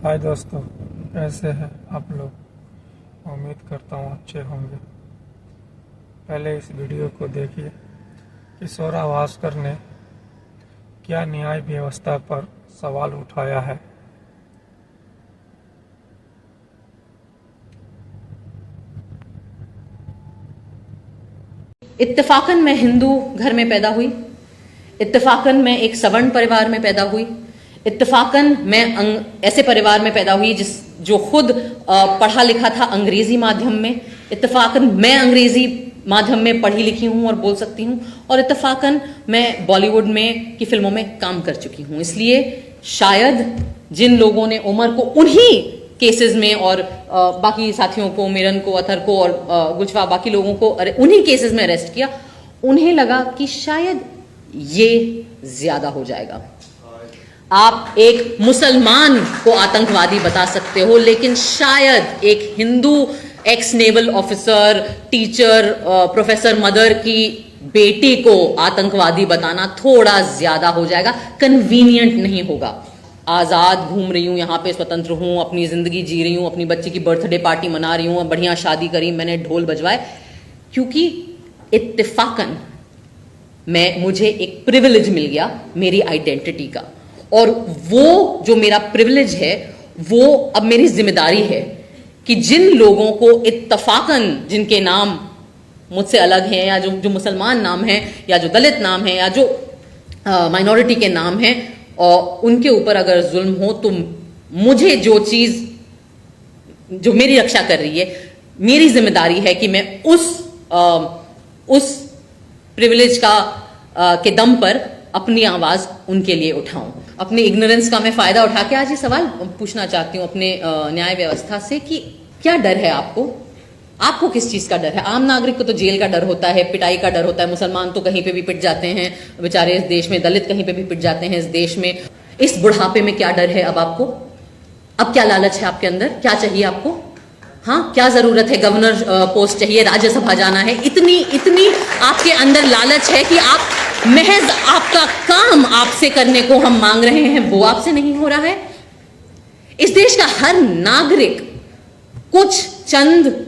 हाय दोस्तों, कैसे हैं आप लोग। उम्मीद करता हूँ अच्छे होंगे। पहले इस वीडियो को देखिए कि स्वरा भास्कर ने क्या न्याय व्यवस्था पर सवाल उठाया है। इत्तेफाकन मैं हिंदू घर में पैदा हुई। इत्तेफाकन मैं एक सवर्ण परिवार में पैदा हुई। इत्तेफाकन मैं ऐसे परिवार में पैदा हुई जो खुद पढ़ा लिखा था अंग्रेजी माध्यम में। इत्तेफाकन मैं अंग्रेजी माध्यम में पढ़ी लिखी हूं और बोल सकती हूं। और इत्तेफाकन मैं बॉलीवुड में की फिल्मों में काम कर चुकी हूं। इसलिए शायद जिन लोगों ने उमर को उन्हीं केसेस में और बाकी साथियों को, मिरन को, अथर को और गुलशफा बाकी लोगों को उन्हीं केसेस में अरेस्ट किया, उन्हें लगा कि शायद ये ज्यादा हो जाएगा। आप एक मुसलमान को आतंकवादी बता सकते हो, लेकिन शायद एक Hindu x naval officer, teacher, professor mother की बेटी को आतंकवादी बताना थोड़ा ज्यादा हो जाएगा, कन्वीनियंट नहीं होगा। आजाद घूम रही हूं, यहाँ पे स्वतंत्र हूं, अपनी जिंदगी जी रही हूं, अपनी बच्ची की बर्थडे पार्टी मना रही हूं, बढ़िया शादी करी, मैंने ढोल बजवाए, क्योंकि इत्तेफाकन मुझे एक प्रिविलेज मिल गया मेरी आइडेंटिटी का। और वो जो मेरा प्रिविलेज है वो अब मेरी जिम्मेदारी है कि जिन लोगों को इत्तेफाकन, जिनके नाम मुझसे अलग हैं, या जो मुसलमान नाम है, या जो दलित नाम है, या जो माइनॉरिटी के नाम हैं, और उनके ऊपर अगर जुल्म हो, तो मुझे जो चीज जो मेरी रक्षा कर रही है, मेरी जिम्मेदारी है कि मैं उस प्रिविलेज के दम पर अपनी आवाज उनके लिए उठाऊं। अपनी इग्नोरेंस का मैं फायदा उठा के आज ये सवाल पूछना चाहती हूं अपने न्याय व्यवस्था से कि क्या डर है आपको किस चीज का डर है। आम नागरिक को तो जेल का डर होता है, पिटाई का डर होता है, मुसलमान तो कहीं पे भी पिट जाते हैं बेचारे इस देश में, दलित कहीं पे भी पिट जाते हैं इस देश में। इस बुढ़ापे में क्या डर है अब आपको? अब क्या लालच है आपके अंदर? क्या चाहिए आपको? हाँ, क्या जरूरत है? गवर्नर पोस्ट चाहिए, राज्यसभा जाना है, इतनी आपके अंदर लालच है कि आप महज आपका काम आपसे करने को हम मांग रहे हैं, वो आपसे नहीं हो रहा है। इस देश का हर नागरिक कुछ चंद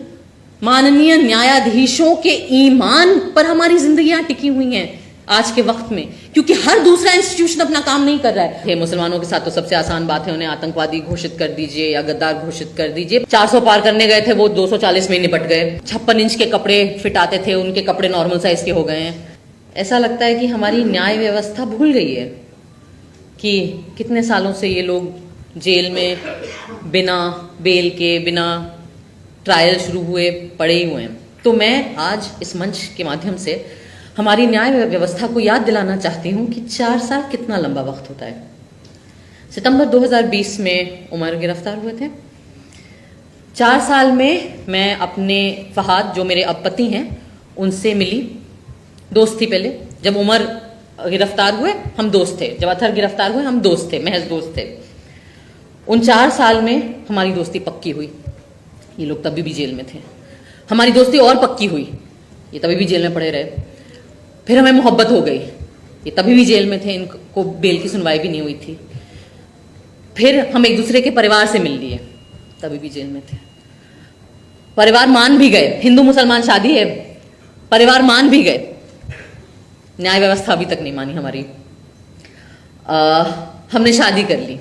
माननीय न्यायाधीशों के ईमान पर हमारी जिंदगियां टिकी हुई हैं आज के वक्त में, क्योंकि हर दूसरा इंस्टीट्यूशन अपना काम नहीं कर रहा है। मुसलमानों के साथ तो सबसे आसान बात है, उन्हें आतंकवादी घोषित कर दीजिए या गद्दार घोषित कर दीजिए। 400 पार करने गए थे, वो 240 में निपट गए। 56 इंच के कपड़े फिट आते थे, उनके कपड़े नॉर्मल साइज के हो गए हैं। ऐसा लगता है कि हमारी न्याय व्यवस्था भूल गई है कि कितने सालों से ये लोग जेल में बिना बेल के, बिना ट्रायल शुरू हुए पड़े ही हुए हैं। तो मैं आज इस मंच के माध्यम से हमारी न्याय व्यवस्था को याद दिलाना चाहती हूं कि 4 साल कितना लंबा वक्त होता है। सितंबर 2020 में उमर गिरफ्तार हुए थे। 4 साल में मैं अपने फहाद, जो मेरे अब पति हैं, उनसे मिली। दोस्त थी पहले। जब उमर गिरफ्तार हुए हम दोस्त थे, जब अथर गिरफ्तार हुए हम दोस्त थे, महज दोस्त थे। उन 4 साल में हमारी दोस्ती पक्की हुई। ये लोग तभी भी जेल में थे। हमारी दोस्ती और पक्की हुई, ये तभी भी जेल में पड़े रहे। फिर हमें मोहब्बत हो गई, ये तभी भी जेल में थे, इनको बेल की सुनवाई भी नहीं हुई थी। फिर हम एक दूसरे के परिवार से मिल लिए, तभी भी जेल में थे। परिवार मान भी गए, हिंदू मुसलमान शादी है, परिवार मान भी गए, न्याय व्यवस्था अभी तक नहीं मानी हमारी। हमने शादी कर ली,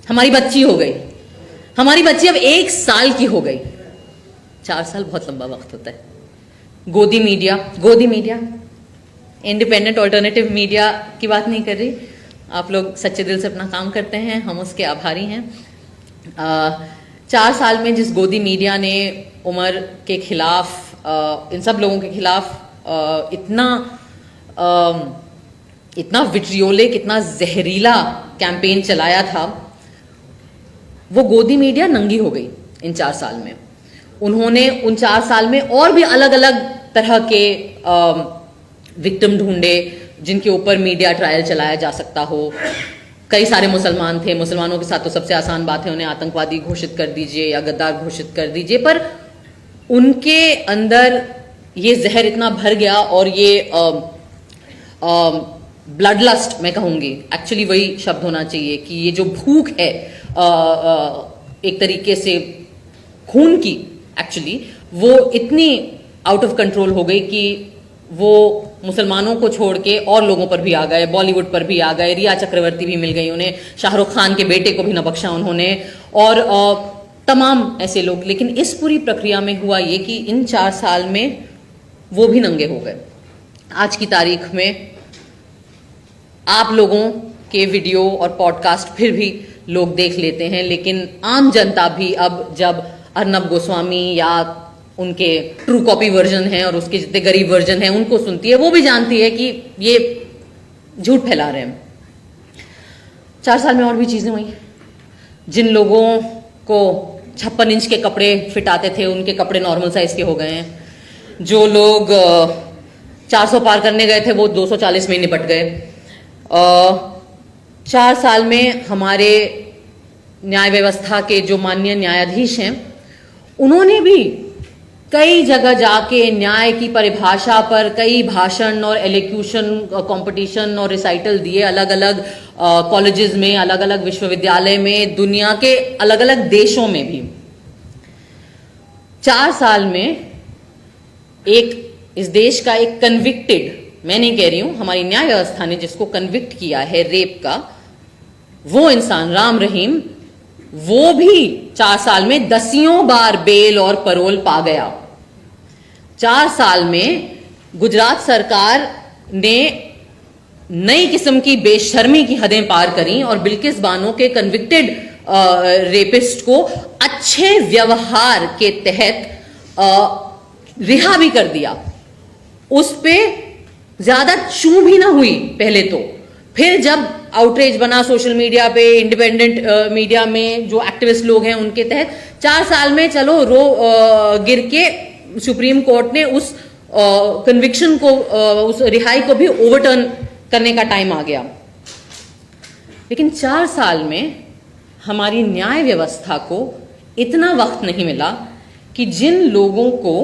हमारी बच्ची हो गई, हमारी बच्ची अब 1 साल की हो गई। 4 साल बहुत लंबा वक्त होता है। गोदी मीडिया, इंडिपेंडेंट ऑल्टरनेटिव मीडिया की बात नहीं कर रही, आप लोग सच्चे दिल से अपना काम करते हैं, हम उसके आभारी हैं। 4 साल में जिस गोदी मीडिया ने उमर के खिलाफ, इन सब लोगों के खिलाफ इतना विट्रियोलिक, इतना जहरीला कैंपेन चलाया था, वो गोदी मीडिया नंगी हो गई इन 4 साल में। उन्होंने उन 4 साल में और भी अलग अलग तरह के विक्टिम ढूंढे जिनके ऊपर मीडिया ट्रायल चलाया जा सकता हो। कई सारे मुसलमान थे, मुसलमानों के साथ तो सबसे आसान बात है, उन्हें आतंकवादी घोषित कर दीजिए या गद्दार घोषित कर दीजिए। पर उनके अंदर ये जहर इतना भर गया और ये ब्लड लस्ट मैं कहूंगी, एक्चुअली वही शब्द होना चाहिए कि ये जो भूख है एक तरीके से खून की, एक्चुअली वो इतनी आउट ऑफ कंट्रोल हो गई कि वो मुसलमानों को छोड़ के और लोगों पर भी आ गए, बॉलीवुड पर भी आ गए, रिया चक्रवर्ती भी मिल गई उन्हें, शाहरुख खान के बेटे को भी न बख्शा उन्होंने, और तमाम ऐसे लोग। लेकिन इस पूरी प्रक्रिया में हुआ ये कि इन 4 साल में वो भी नंगे हो गए। आज की तारीख में आप लोगों के वीडियो और पॉडकास्ट फिर भी लोग देख लेते हैं, लेकिन आम जनता भी अब जब अर्नब गोस्वामी या उनके ट्रू कॉपी वर्जन है और उसके जितने गरीब वर्जन है उनको सुनती है, वो भी जानती है कि ये झूठ फैला रहे हैं। 4 साल में और भी चीजें हुई। जिन लोगों को 56 इंच के कपड़े फिट आते थे, उनके कपड़े नॉर्मल साइज के हो गए हैं। जो लोग 400 पार करने गए थे, वो 240 में निपट गए। 4 साल में हमारे न्याय व्यवस्था के जो माननीय न्यायाधीश हैं, उन्होंने भी कई जगह जाके न्याय की परिभाषा पर कई भाषण और एलोक्यूशन कंपटीशन और रिसाइटल दिए, अलग अलग कॉलेजेस में, अलग अलग विश्वविद्यालय में, दुनिया के अलग अलग देशों में भी। 4 साल में इस देश का एक कन्विक्टेड, मैं नहीं कह रही हूं, हमारी न्याय व्यवस्था ने जिसको कन्विक्ट किया है रेप का, वो इंसान राम रहीम, वो भी 4 साल में 10 बार बेल और परोल पा गया। 4 साल में गुजरात सरकार ने नई किस्म की बेशर्मी की हदें पार करी और बिल्किस बानो के कन्विक्टेड रेपिस्ट को अच्छे व्यवहार के तहत रिहा भी कर दिया। उस पे ज्यादा चू भी ना हुई पहले तो। फिर जब आउटरीच बना सोशल मीडिया पे, इंडिपेंडेंट मीडिया में जो एक्टिविस्ट लोग हैं उनके तहत, 4 साल में चलो गिर के सुप्रीम कोर्ट ने उस कन्विक्शन को, उस रिहाई को भी ओवरटर्न करने का टाइम आ गया। लेकिन 4 साल में हमारी न्याय व्यवस्था को इतना वक्त नहीं मिला कि जिन लोगों को,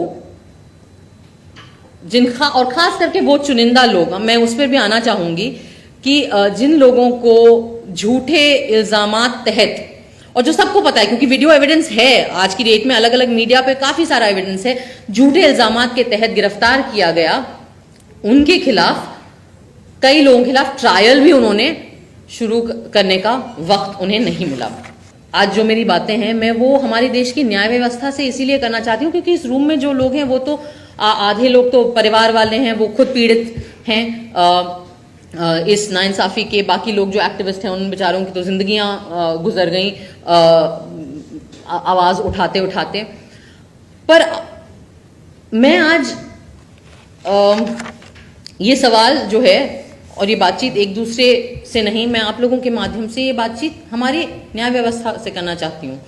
और खास करके वो चुनिंदा लोग, मैं उस पर भी आना चाहूंगी कि जिन लोगों को झूठे इल्जामात तहत, और जो सबको पता है क्योंकि वीडियो एविडेंस है, आज की डेट में अलग अलग मीडिया पे काफी सारा एविडेंस है, झूठे इल्जामात के तहत गिरफ्तार किया गया, उनके खिलाफ, कई लोगों के खिलाफ ट्रायल भी उन्होंने शुरू करने का वक्त उन्हें नहीं मिला। आज जो मेरी बातें हैं, मैं वो हमारे देश की न्याय व्यवस्था से इसीलिए करना चाहती हूँ क्योंकि इस रूम में जो लोग हैं वो तो आधे लोग तो परिवार वाले हैं, वो खुद पीड़ित हैं इस नाइंसाफी के। बाकी लोग जो एक्टिविस्ट हैं, उन बेचारों की तो जिंदगियां गुजर गई आवाज उठाते उठाते। पर मैं आज ये सवाल जो है और ये बातचीत एक दूसरे से नहीं, मैं आप लोगों के माध्यम से ये बातचीत हमारी न्याय व्यवस्था से करना चाहती हूँ।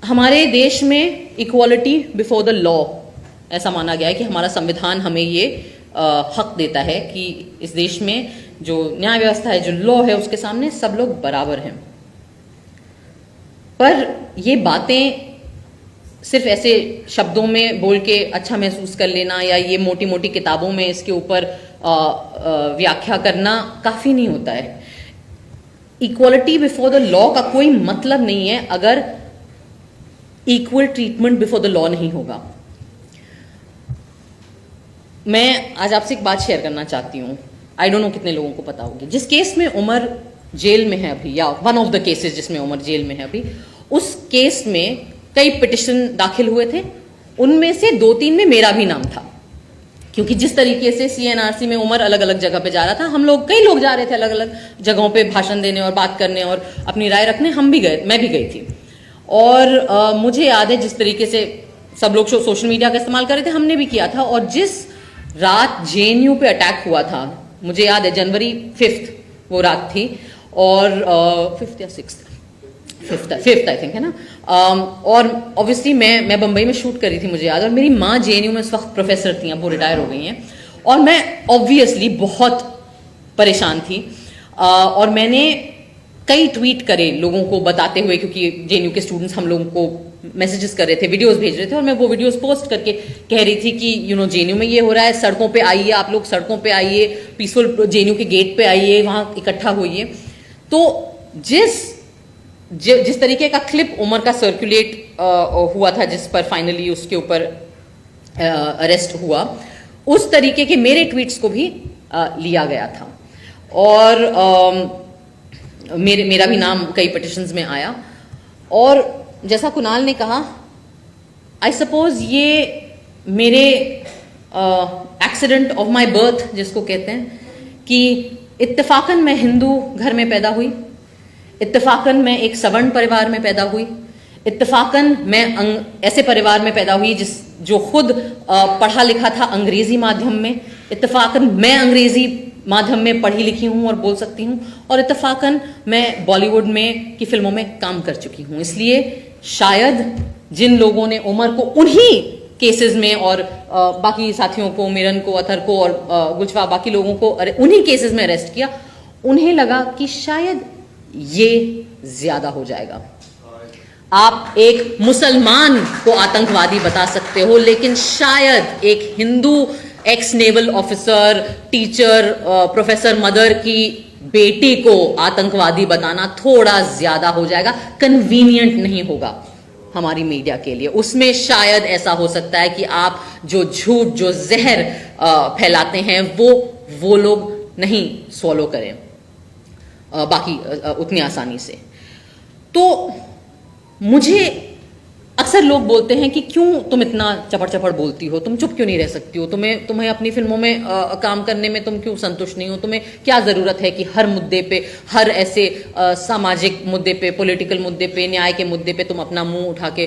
हमारे देश में इक्वालिटी बिफोर द लॉ ऐसा माना गया है कि हमारा संविधान हमें ये हक देता है कि इस देश में जो न्याय व्यवस्था है, जो लॉ है, उसके सामने सब लोग बराबर हैं। पर ये बातें सिर्फ ऐसे शब्दों में बोल के अच्छा महसूस कर लेना या ये मोटी मोटी किताबों में इसके ऊपर व्याख्या करना काफी नहीं होता है। इक्वालिटी बिफोर द लॉ का कोई मतलब नहीं है अगर equal treatment before the law नहीं होगा। मैं आज आपसे एक बात शेयर करना चाहती हूँ, आई डोंट नो कितने लोगों को पता होगी। जिस केस में उमर जेल में है अभी, या वन ऑफ द केसेस जिसमें उमर जेल में है अभी, उस केस में कई पिटिशन दाखिल हुए थे, उनमें से 2-3 में मेरा भी नाम था, क्योंकि जिस तरीके से CNRC में उमर अलग अलग जगह पे जा रहा था, हम लोग, कई लोग जा रहे थे अलग अलग जगहों पे भाषण देने और बात करने और अपनी राय रखने, हम भी गए, मैं भी गई थी। और मुझे याद है जिस तरीके से सब लोग सोशल मीडिया का इस्तेमाल कर रहे थे, हमने भी किया था। और जिस रात JNU पे अटैक हुआ था, मुझे याद है जनवरी 5 वो रात थी, और 5th या 6th, 5th आई थिंक है ना। और ऑब्वियसली मैं बंबई में शूट करी थी, मुझे याद है, और मेरी माँ JNU में इस वक्त प्रोफेसर थी, अब वो रिटायर हो गई हैं, और मैं ऑब्वियसली बहुत परेशान थी। और मैंने कई ट्वीट करे लोगों को बताते हुए, क्योंकि जेएनयू के स्टूडेंट्स हम लोगों को मैसेजेस कर रहे थे, वीडियोस भेज रहे थे, और मैं वो वीडियोस पोस्ट करके कह रही थी कि जेएनयू में ये हो रहा है, सड़कों पे आइए, आप लोग सड़कों पे आइए, पीसफुल जेएनयू के गेट पे आइए, वहां इकट्ठा होइए। तो जिस तरीके का क्लिप उमर का सर्कुलेट हुआ था, जिस पर फाइनली उसके ऊपर अरेस्ट हुआ, उस तरीके के मेरे ट्वीट्स को भी लिया गया था, और मेरा भी नाम कई पिटिशंस में आया। और जैसा कुणाल ने कहा, आई सपोज ये मेरे एक्सीडेंट ऑफ माय बर्थ जिसको कहते हैं, कि इत्तेफाकन मैं हिंदू घर में पैदा हुई, इत्तेफाकन मैं एक सवर्ण परिवार में पैदा हुई, इत्तेफाकन मैं ऐसे परिवार में पैदा हुई जो खुद पढ़ा लिखा था अंग्रेजी माध्यम में, इत्तेफाकन मैं अंग्रेजी माध्यम में पढ़ी लिखी हूं और बोल सकती हूं, और इत्तेफाकन मैं बॉलीवुड में की फिल्मों में काम कर चुकी हूं। इसलिए शायद जिन लोगों ने उमर को उन्हीं केसेस में, और बाकी साथियों को, मिरन को, अथर को और गुलशफा, बाकी लोगों को उन्हीं केसेस में अरेस्ट किया, उन्हें लगा कि शायद ये ज्यादा हो जाएगा। आप एक मुसलमान को आतंकवादी बता सकते हो, लेकिन शायद एक Hindu x naval officer, teacher, professor mother की बेटी को आतंकवादी बताना थोड़ा ज्यादा हो जाएगा, कन्वीनियंट नहीं होगा हमारी मीडिया के लिए। उसमें शायद ऐसा हो सकता है कि आप जो झूठ, जो जहर फैलाते हैं, वो लोग नहीं सॉलो करें बाकी उतनी आसानी से। तो मुझे अक्सर लोग बोलते हैं कि क्यों तुम इतना चपड़ चपड़ बोलती हो, तुम चुप क्यों नहीं रह सकती हो, तुम्हें अपनी फिल्मों में काम करने में तुम क्यों संतुष्ट नहीं हो, तुम्हें क्या जरूरत है कि हर मुद्दे पे, हर ऐसे सामाजिक मुद्दे पे, पॉलिटिकल मुद्दे पे, न्याय के मुद्दे पे तुम अपना मुंह उठा के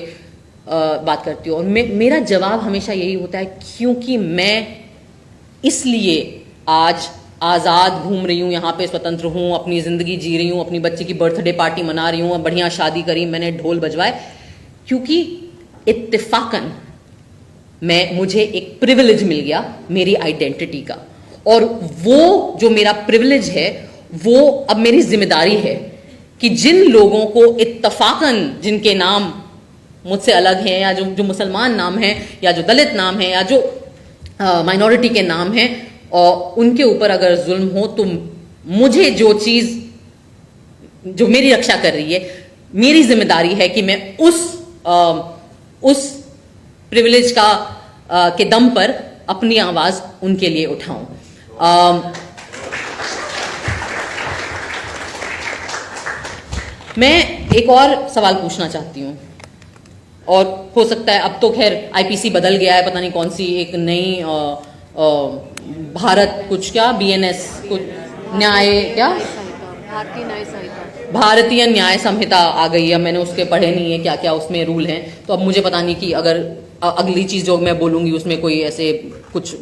बात करती हो। और मेरा जवाब हमेशा यही होता है, क्योंकि मैं इसलिए आज आजाद घूम रही हूं, यहाँ पे स्वतंत्र हूं, अपनी जिंदगी जी रही हूं, अपनी बच्ची की बर्थडे पार्टी मना रही हूं, बढ़िया शादी करी, मैंने ढोल बजवाए, क्योंकि इत्तेफाकन मुझे एक प्रिविलेज मिल गया मेरी आइडेंटिटी का, और वो जो मेरा प्रिविलेज है वो अब मेरी जिम्मेदारी है कि जिन लोगों को इत्तेफाकन, जिनके नाम मुझसे अलग हैं, या जो मुसलमान नाम है, या जो दलित नाम है, या जो माइनॉरिटी के नाम हैं, और उनके ऊपर अगर जुल्म हो, तो मुझे जो चीज जो मेरी रक्षा कर रही है, मेरी जिम्मेदारी है कि मैं उस प्रिविलेज के दम पर अपनी आवाज उनके लिए उठाऊं। मैं एक और सवाल पूछना चाहती हूं, और हो सकता है अब तो खैर आईपीसी बदल गया है, पता नहीं कौन सी एक नई भारत कुछ क्या बीएनएस कुछ न्याय क्या भारतीय न्याय संहिता आ गई है। मैंने उसके पढ़े नहीं है क्या क्या उसमें रूल हैं, तो अब मुझे पता नहीं कि अगर अगली चीज जो मैं बोलूंगी उसमें कोई ऐसे कुछ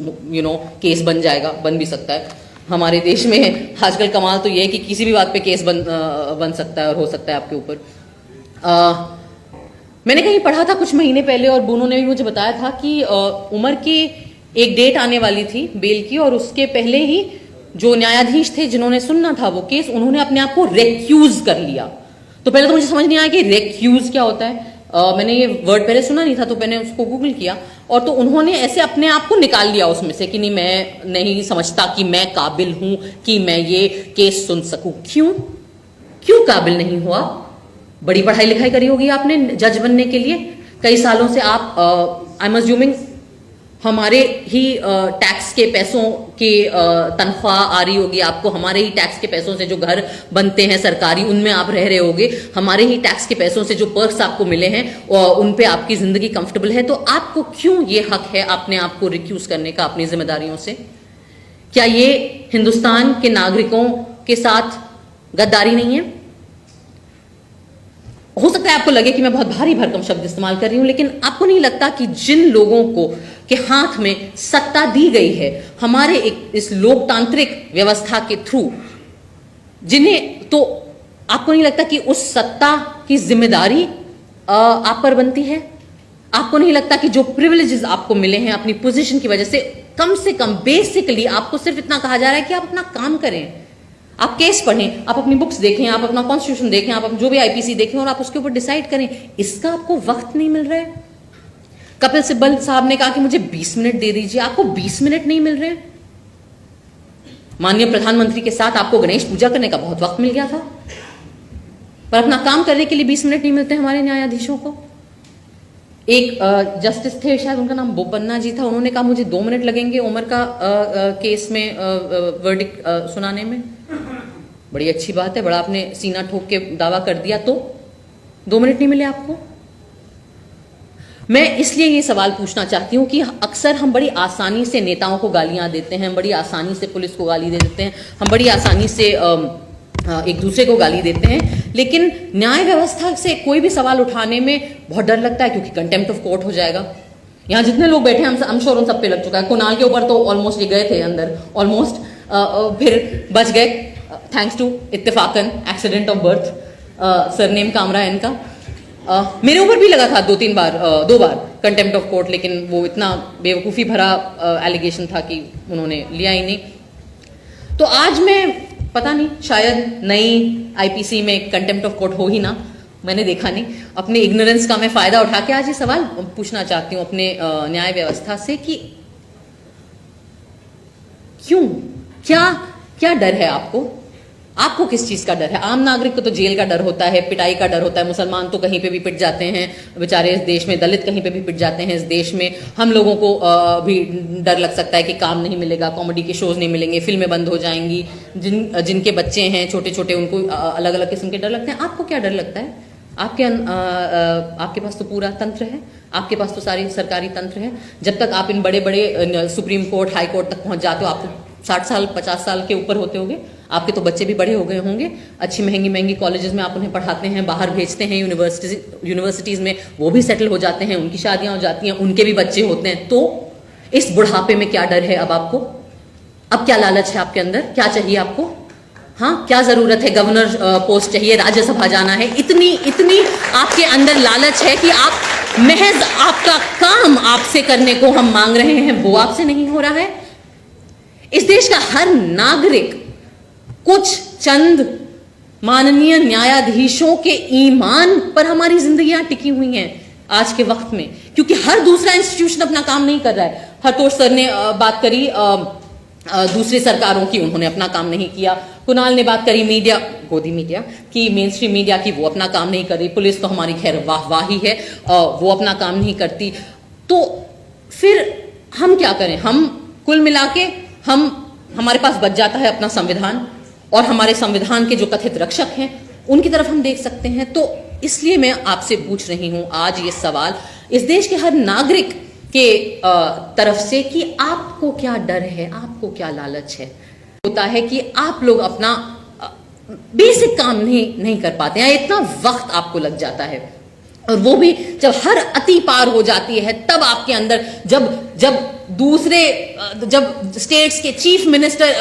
केस बन जाएगा, बन भी सकता है। हमारे देश में आजकल कमाल तो ये है कि किसी भी बात पे केस बन सकता है और हो सकता है आपके ऊपर। मैंने कहीं पढ़ा था कुछ महीने पहले, और बूनो ने भी मुझे बताया था कि उमर की एक डेट आने वाली थी बेल की, और उसके पहले ही जो न्यायाधीश थे जिन्होंने सुनना था वो केस, उन्होंने अपने आप को रेक्यूज कर लिया। तो पहले तो मुझे समझ नहीं आया कि रेक्यूज क्या होता है, मैंने ये वर्ड पहले सुना नहीं था, तो मैंने उसको गूगल किया, और तो उन्होंने ऐसे अपने आप को निकाल लिया उसमें से कि नहीं, मैं नहीं समझता कि मैं काबिल हूं कि मैं ये केस सुन सकूं। क्यों काबिल नहीं हुआ? बड़ी पढ़ाई लिखाई करी होगी आपने जज बनने के लिए, कई सालों से आप आई एम अज्यूमिंग हमारे ही टैक्स के पैसों की तनख्वाह आ रही होगी आपको, हमारे ही टैक्स के पैसों से जो घर बनते हैं सरकारी, उनमें आप रह रहे होगे, हमारे ही टैक्स के पैसों से जो पर्क्स आपको मिले हैं उन पे आपकी जिंदगी कंफर्टेबल है। तो आपको क्यों ये हक है अपने आप को रिक्यूज करने का अपनी जिम्मेदारियों से? क्या ये हिंदुस्तान के नागरिकों के साथ गद्दारी नहीं है? हो सकता है आपको लगे कि मैं बहुत भारी भरकम शब्द इस्तेमाल कर रही हूं, लेकिन आपको नहीं लगता कि जिन लोगों को के हाथ में सत्ता दी गई है हमारे इस लोकतांत्रिक व्यवस्था के थ्रू, जिन्हें, तो आपको नहीं लगता कि उस सत्ता की जिम्मेदारी आप पर बनती है? आपको नहीं लगता कि जो प्रिविलेजेस आपको मिले हैं अपनी पोजीशन की वजह से कम बेसिकली आपको सिर्फ इतना कहा जा रहा है कि आप अपना काम करें, आप केस पढ़ें, आप अपनी बुक्स देखें, आप अपना कॉन्स्टिट्यूशन देखें, आप जो भी आईपीसी देखें और आप उसके ऊपर डिसाइड करें। इसका आपको वक्त नहीं मिल रहा है। कपिल सिब्बल साहब ने कहा कि मुझे 20 मिनट दे दीजिए, आपको 20 मिनट नहीं मिल रहे। माननीय प्रधानमंत्री के साथ आपको गणेश पूजा करने का बहुत वक्त मिल गया था, पर अपना काम करने के लिए 20 मिनट नहीं मिलते हमारे न्यायाधीशों को। एक जस्टिस थे, शायद उनका नाम बोपन्ना जी था, उन्होंने कहा मुझे 2 मिनट लगेंगे उमर का केस में वर्डिक्ट सुनाने में। बड़ी अच्छी बात है, बड़ा आपने सीना ठोक के दावा कर दिया, तो 2 मिनट नहीं मिले आपको। मैं इसलिए ये सवाल पूछना चाहती हूं कि अक्सर हम बड़ी आसानी से नेताओं को गालियां देते हैं, बड़ी आसानी से पुलिस को गाली दे देते हैं, हम बड़ी आसानी से एक दूसरे को गाली देते हैं, लेकिन न्याय व्यवस्था से कोई भी सवाल उठाने में बहुत डर लगता है, क्योंकि कंटेम्प्ट ऑफ कोर्ट हो जाएगा। यहाँ जितने लोग बैठे हैं, हम श्योर उन सब पे लग चुका है। कुणाल के ऊपर तो ऑलमोस्ट ये गए थे अंदर, ऑलमोस्ट, फिर बच गए थैंक्स टू इत्तेफाकन accident of birth, surname Kamra है इनका। मेरे ऊपर भी लगा था 2 बार कंटेम्प्ट ऑफ कोर्ट, लेकिन वो इतना बेवकूफ़ी भरा एलिगेशन था कि उन्होंने लिया ही नहीं। तो आज मैं पता नहीं, शायद नई आईपीसी में कंटेम्प्ट ऑफ कोर्ट हो ही ना, मैंने देखा नहीं। अपने इग्नोरेंस का मैं फायदा उठा के आज ये सवाल पूछना चाहती हूँ अपने न्याय व्यवस्था से कि क्यों, क्या डर है आपको किस चीज का डर है? आम नागरिक को तो जेल का डर होता है, पिटाई का डर होता है, मुसलमान तो कहीं पे भी पिट जाते हैं बेचारे इस देश में, दलित कहीं पे भी पिट जाते हैं इस देश में। हम लोगों को भी डर लग सकता है कि काम नहीं मिलेगा, कॉमेडी के शोज नहीं मिलेंगे, फिल्में बंद हो जाएंगी, जिनके बच्चे हैं छोटे छोटे उनको अलग अलग किस्म के डर लगते हैं। आपको क्या डर लगता है? आपके पास तो पूरा तंत्र है, आपके पास तो सारी सरकारी तंत्र है। जब तक आप इन बड़े बड़े सुप्रीम कोर्ट, हाई कोर्ट तक पहुंच जाते हो, आप तो 60 साल 50 साल के ऊपर होते होंगे, आपके तो बच्चे भी बड़े हो गए होंगे, अच्छी महंगी कॉलेजेस में आप उन्हें पढ़ाते हैं, बाहर भेजते हैं, यूनिवर्सिटीज में वो भी सेटल हो जाते हैं, उनकी शादियां हो जाती हैं, उनके भी बच्चे होते हैं। तो इस बुढ़ापे में क्या डर है अब आपको? अब क्या लालच है आपके अंदर? क्या चाहिए आपको? हाँ, क्या जरूरत है? गवर्नर पोस्ट चाहिए, राज्यसभा जाना है, इतनी आपके अंदर लालच है कि आप महज आपका काम आपसे करने को हम मांग रहे हैं, वो आपसे नहीं हो रहा है। इस देश का हर नागरिक कुछ चंद माननीय न्यायाधीशों के ईमान पर हमारी जिंदगियां टिकी हुई हैं आज के वक्त में, क्योंकि हर दूसरा इंस्टीट्यूशन अपना काम नहीं कर रहा है। हरतोष सर ने बात करी दूसरी सरकारों की, उन्होंने अपना काम नहीं किया। कुणाल ने बात करी मीडिया, गोदी मीडिया की, मेन स्ट्रीम मीडिया की, वो अपना काम नहीं कर रही। पुलिस तो हमारी खैर वाह है, वो अपना काम नहीं करती। तो फिर हम क्या करें? हम कुल मिला के हमारे पास बच जाता है अपना संविधान, और हमारे संविधान के जो कथित रक्षक हैं उनकी तरफ हम देख सकते हैं। तो इसलिए मैं आपसे पूछ रही हूं आज ये सवाल इस देश के हर नागरिक के तरफ से कि आपको क्या डर है, आपको क्या लालच है? होता है कि आप लोग अपना बेसिक काम नहीं कर पाते हैं, इतना वक्त आपको लग जाता है, और वो भी जब हर अति पार हो जाती है, तब आपके अंदर जब स्टेट्स के चीफ मिनिस्टर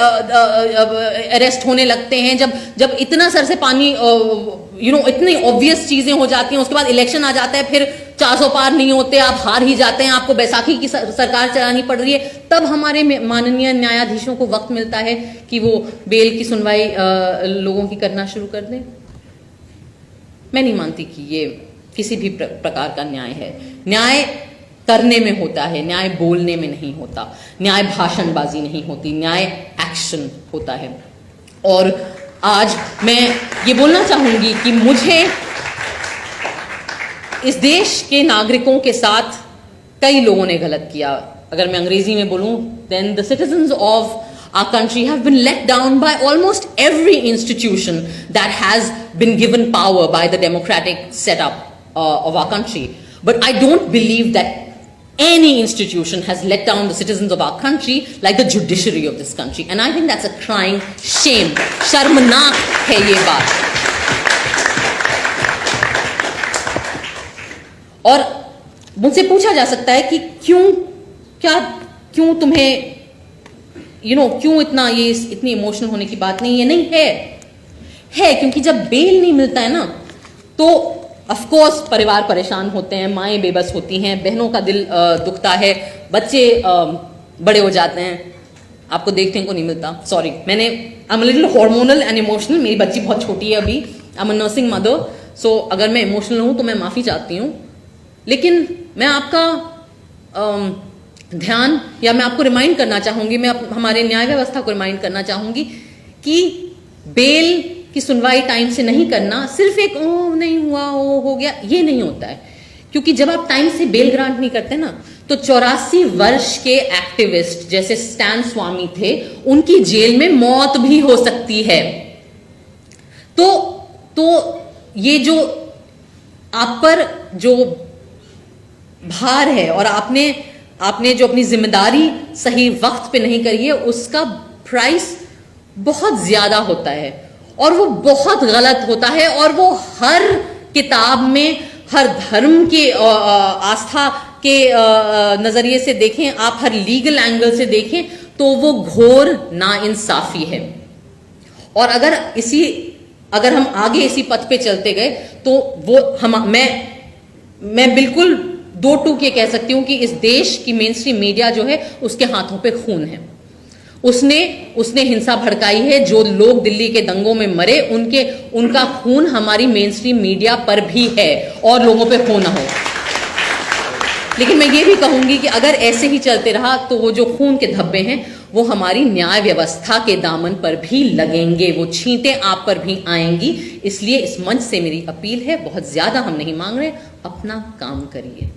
अरेस्ट होने लगते हैं, जब इतना सर से पानी इतनी ऑब्वियस चीजें हो जाती हैं, उसके बाद इलेक्शन आ जाता है, फिर 400 पार नहीं होते, आप हार ही जाते हैं, आपको बैसाखी की सरकार चलानी पड़ रही है, तब हमारे माननीय न्यायाधीशों को वक्त मिलता है कि वो बेल की सुनवाई लोगों की करना शुरू कर दें। मैं नहीं मानती कि ये किसी भी प्रकार का न्याय है। न्याय करने में होता है, न्याय बोलने में नहीं होता, न्याय भाषणबाजी नहीं होती, न्याय एक्शन होता है। और आज मैं ये बोलना चाहूंगी कि मुझे इस देश के नागरिकों के साथ कई लोगों ने गलत किया। अगर मैं अंग्रेजी में बोलूं, then the citizens of our country have been let down by almost every institution that has been given power by the democratic setup of our country. But I don't believe that any institution has let down the citizens of our country like the judiciary of this country. And I think that's a crying shame. शर्मनाक है ये बात। और मुझसे पूछा जा सकता है कि क्यों तुम्हें क्यों इतनी इमोशनल होने की बात नहीं है? नहीं है क्योंकि जब बेल नहीं मिलता है ना, तो ऑफ कोर्स परिवार परेशान होते हैं, माएं बेबस होती हैं, बहनों का दिल दुखता है, बच्चे बड़े हो जाते हैं, आपको देखने को नहीं मिलता। सॉरी, मैंने I am little hormonal and emotional, मेरी बच्ची बहुत छोटी है अभी, I am a nursing mother, so अगर मैं इमोशनल हूं तो मैं माफी चाहती हूं। लेकिन मैं आपका ध्यान, या मैं आपको रिमाइंड करना चाहूंगी, मैं हमारे न्याय व्यवस्था को रिमाइंड करना चाहूंगी कि बेल की सुनवाई टाइम से नहीं करना सिर्फ एक ओ नहीं हुआ, ओ हो गया, ये नहीं होता है। क्योंकि जब आप टाइम से बेल ग्रांट नहीं करते ना, तो 84 वर्ष के एक्टिविस्ट जैसे स्टैन स्वामी थे, उनकी जेल में मौत भी हो सकती है। तो ये जो आप पर जो भार है, और आपने जो अपनी जिम्मेदारी सही वक्त पे नहीं करी है, उसका प्राइस बहुत ज्यादा होता है और वो बहुत गलत होता है। और वो हर किताब में, हर धर्म के आस्था के नजरिए से देखें आप, हर लीगल एंगल से देखें, तो वो घोर नाइंसाफी है। और अगर हम आगे इसी पथ पे चलते गए तो वो मैं बिल्कुल 2 टूक ये कह सकती हूं कि इस देश की मेन स्ट्रीम मीडिया जो है उसके हाथों पे खून है। उसने हिंसा भड़काई है। जो लोग दिल्ली के दंगों में मरे, उनका खून हमारी मेन स्ट्रीम मीडिया पर भी है, और लोगों पे हो ना हो। लेकिन मैं ये भी कहूंगी कि अगर ऐसे ही चलते रहा तो वो जो खून के धब्बे हैं वो हमारी न्याय व्यवस्था के दामन पर भी लगेंगे, वो छींटें आप पर भी आएंगी। इसलिए इस मंच से मेरी अपील है, बहुत ज्यादा हम नहीं मांग रहे, अपना काम करिए।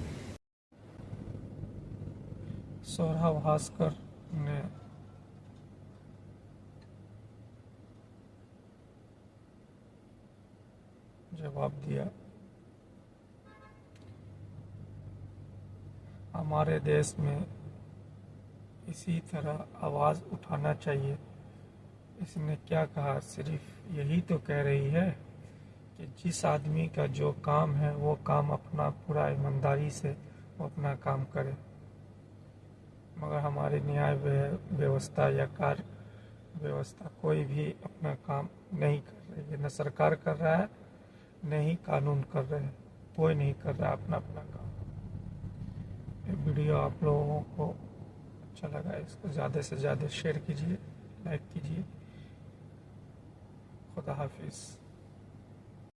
सोरा भास्कर ने जवाब दिया, हमारे देश में इसी तरह आवाज़ उठाना चाहिए। इसने क्या कहा, सिर्फ यही तो कह रही है कि जिस आदमी का जो काम है वो काम अपना पूरा ईमानदारी से वो अपना काम करे। मगर हमारी न्याय व्यवस्था या कार्य व्यवस्था कोई भी अपना काम नहीं कर रही है। न सरकार कर रहा है, न ही कानून कर रहे हैं, कोई नहीं कर रहा अपना काम। ये वीडियो आप लोगों को अच्छा लगा, इसको ज़्यादा से ज़्यादा शेयर कीजिए, लाइक कीजिए। खुदा हाफिज़।